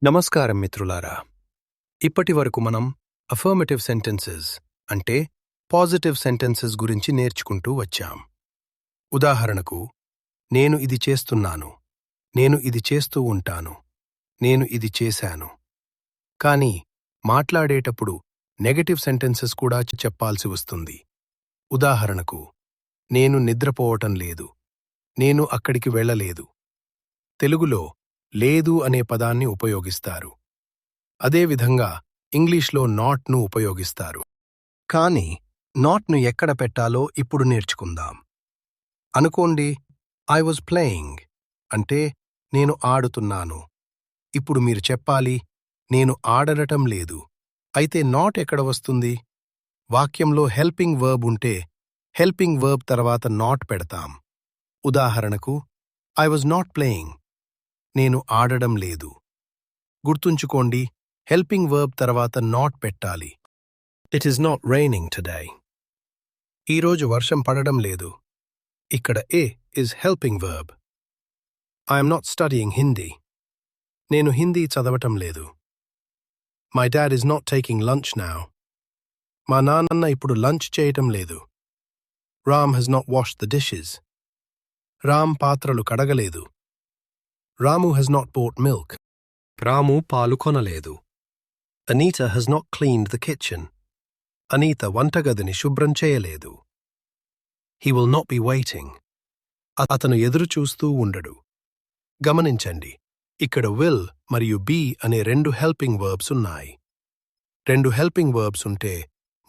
నమస్కారం మిత్రులారా. ఇప్పటివరకు మనం అఫర్మేటివ్ సెంటెన్సెస్ అంటే పాజిటివ్ సెంటెన్సెస్ గురించి నేర్చుకుంటూ వచ్చాం. ఉదాహరణకు, నేను ఇది చేస్తున్నాను, నేను ఇది చేస్తూ ఉంటాను, నేను ఇది చేశాను. కానీ మాట్లాడేటప్పుడు నెగటివ్ సెంటెన్సెస్ కూడా చెప్పాల్సి వస్తుంది. ఉదాహరణకు, నేను నిద్రపోవటం లేదు, నేను అక్కడికి వెళ్ళలేదు. తెలుగులో లేదు అనే పదాన్ని ఉపయోగిస్తారు. అదేవిధంగా ఇంగ్లీష్లో నాట్ను ఉపయోగిస్తారు. కానీ నాట్ను ఎక్కడ పెట్టాలో ఇప్పుడు నేర్చుకుందాం. అనుకోండి, ఐ వాజ్ ప్లేయింగ్ అంటే నేను ఆడుతున్నాను. ఇప్పుడు మీరు చెప్పాలి, నేను ఆడటం లేదు. అయితే నాట్ ఎక్కడ వస్తుంది? వాక్యంలో హెల్పింగ్ వర్బ్ ఉంటే హెల్పింగ్ వర్బ్ తర్వాత నాట్ పెడతాం. ఉదాహరణకు, ఐ వాజ్ నాట్ ప్లేయింగ్, నేను ఆడడం లేదు. గుర్తుంచుకోండి, హెల్పింగ్ వర్బ్ తర్వాత నాట్ పెట్టాలి. It is not raining today. ఈరోజు వర్షం పడడం లేదు. ఇక్కడ A is helping verb. I'm not studying Hindi. నేను హిందీ చదవటం లేదు. My dad is not taking lunch now. మా నాన్న ఇప్పుడు లంచ్ చేయటం లేదు. Ram he's not washed the dishes. Ram పాత్రలు కడగలేదు. రాము హెజ్ నాట్ బోట్ మిల్క్. రాము పాలు కొనలేదు. Anita has not cleaned the kitchen. Anita వంటగదిని శుభ్రం చేయలేదు. He will not be waiting. అతను ఎదురు చూస్తూ ఉండడు. గమనించండి, ఇక్కడ will మరియు be అనే రెండు హెల్పింగ్ వర్బ్స్ ఉన్నాయి. రెండు హెల్పింగ్ వర్బ్స్ ఉంటే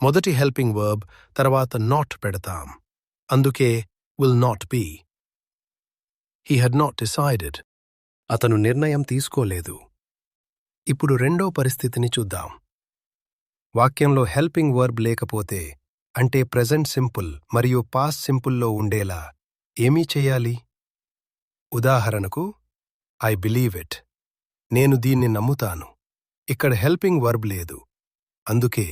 మొదటి హెల్పింగ్ వర్బ్ తర్వాత నాట్ పెడతాం. అందుకే will not be. He had not decided. అతను నిర్ణయం తీసుకోలేదు. ఇప్పుడు రెండో పరిస్థితిని చూద్దాం. వాక్యంలో హెల్పింగ్ వర్బ్ లేకపోతే, అంటే ప్రెజెంట్ సింపుల్ మరియు పాస్ట్ సింపుల్లో ఉండేలా ఏమీ చేయాలి? ఉదాహరణకు, ఐ బిలీవ్ ఇట్, నేను దీన్ని నమ్ముతాను. ఇక్కడ హెల్పింగ్ వర్బ్ లేదు. అందుకే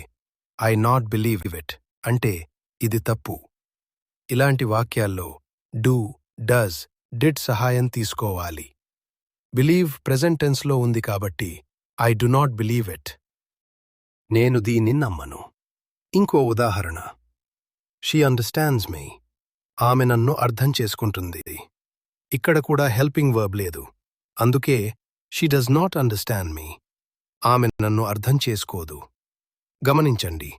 ఐ నాట్ బిలీవ్ ఇట్ అంటే ఇది తప్పు. ఇలాంటి వాక్యాల్లో డూ, డస్, డిడ్ సహాయం తీసుకోవాలి. బిలీవ్ ప్రెజెంట్ టెన్స్లో ఉంది కాబట్టి I do not believe it. నేను దీన్ని నమ్మను. ఇంకో ఉదాహరణ, షీ అండర్స్టాండ్స్ మీ, ఆమె నన్ను అర్థం చేసుకుంటుంది. ఇక్కడ కూడా హెల్పింగ్ వర్బ్ లేదు. అందుకే షీ డస్ నాట్ అండర్స్టాండ్ మీ, ఆమె నన్ను అర్థం చేసుకోదు. గమనించండి,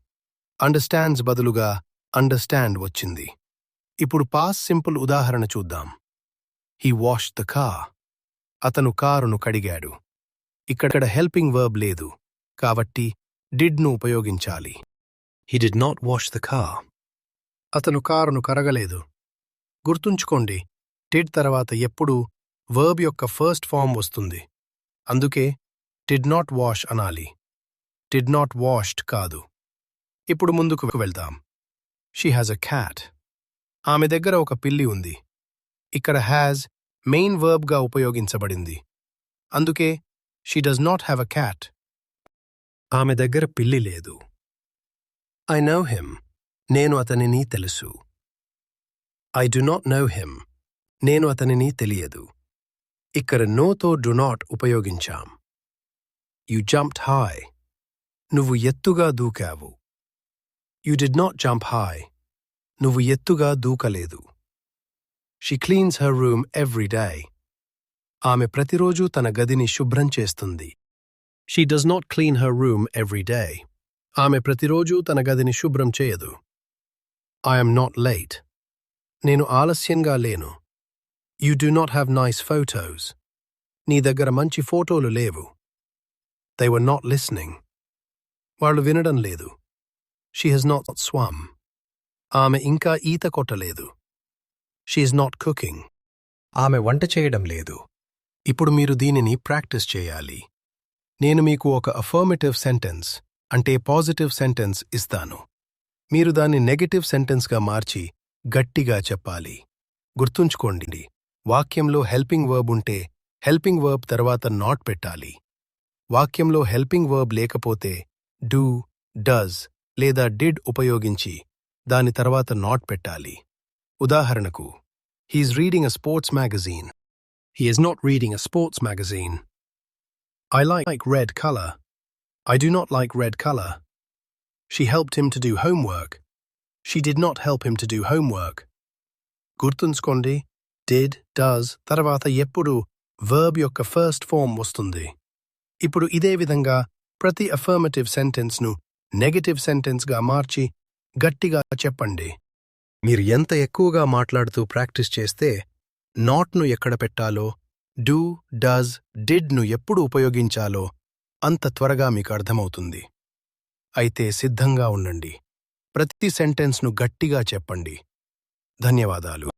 అండర్స్టాండ్స్ బదులుగా అండర్స్టాండ్ వచ్చింది. ఇప్పుడు పాస్ట్ సింపుల్ ఉదాహరణ చూద్దాం. హీ వాష్డ్ ద కార్, అతను కారును కడిగాడు. ఇక్కడ హెల్పింగ్ వర్బ్ లేదు కాబట్టి డిడ్ను ఉపయోగించాలి. He did not wash the car. అతను కారును కడగలేదు. గుర్తుంచుకోండి, డిడ్ తర్వాత ఎప్పుడూ వర్బ్ యొక్క ఫస్ట్ ఫామ్ వస్తుంది. అందుకే డిడ్ నాట్ వాష్ అనాలి, డిడ్ నాట్ వాష్డ్ కాదు. ఇప్పుడు ముందుకు వెళ్దాం. She has a cat. ఆమె దగ్గర ఒక పిల్లి ఉంది. ఇక్కడ హ్యాజ్ మెయిన్ వర్బ్గా ఉపయోగించబడింది. అందుకే she does not have a cat. ఆమె దగ్గర పిల్లి లేదు. ఐ నో హిమ్, నేను అతనిని తెలుసు. I do not know him, నేను అతనిని తెలియదు. ఇక్కడ నోతో డు నాట్ ఉపయోగించాం. యు జంప్డ్ హై, నువ్వు ఎత్తుగా దూకావు. You did not jump high, నువ్వు ఎత్తుగా దూకలేదు. She cleans her room every day. ఆమె ప్రతిరోజు తన గదిని శుభ్రం చేస్తుంది. She does not clean her room every day. ఆమె ప్రతిరోజు తన గదిని శుభ్రం చేయదు. I am not late. నేను ఆలస్యంగా లేను. You do not have nice photos. నీ దగ్గర మంచి ఫోటోలు లేవు. They were not listening. వాళ్ళు వినడం లేదు. She has not swum. ఆమె ఇంకా ఈత కొట్టలేదు. She is not cooking. ఆమె వంట చేయడం లేదు. ఇప్పుడు మీరు దీనిని ప్రాక్టీస్ చేయాలి. నేను మీకు ఒక అఫర్మేటివ్ సెంటెన్స్ అంటే పాజిటివ్ సెంటెన్స్ ఇస్తాను. మీరు దాన్ని నెగటివ్ సెంటెన్స్గా మార్చి గట్టిగా చెప్పాలి. గుర్తుంచుకోండి, వాక్యంలో హెల్పింగ్ వర్బ్ ఉంటే హెల్పింగ్ వర్బ్ తర్వాత నాట్ పెట్టాలి. వాక్యంలో హెల్పింగ్ వర్బ్ లేకపోతే డూ, డస్ లేదా డిడ్ ఉపయోగించి దాని తర్వాత నాట్ పెట్టాలి. ఉదాహరణకు, he is reading a sports magazine. He is not reading a sports magazine. I like red color. I do not like red color. She helped him to do homework. She did not help him to do homework. గుర్తుంచుకోండి, did, does తర్వాత ఎప్పుడు verb యొక్క first form వస్తుంది. ఇప్పుడు ఇదే విధంగా ప్రతి affirmative సెంటెన్స్ను negative సెంటెన్స్గా మార్చి గట్టిగా చెప్పండి. మీరు ఎంత ఎక్కువగా మాట్లాడుతూ ప్రాక్టీస్ చేస్తే నాట్ను ఎక్కడ పెట్టాలో, డూ, డస్, డిడ్ను ఎప్పుడు ఉపయోగించాలో అంత త్వరగా మీకు అర్థమవుతుంది. అయితే సిద్ధంగా ఉండండి. ప్రతి సెంటెన్స్ను గట్టిగా చెప్పండి. ధన్యవాదాలు.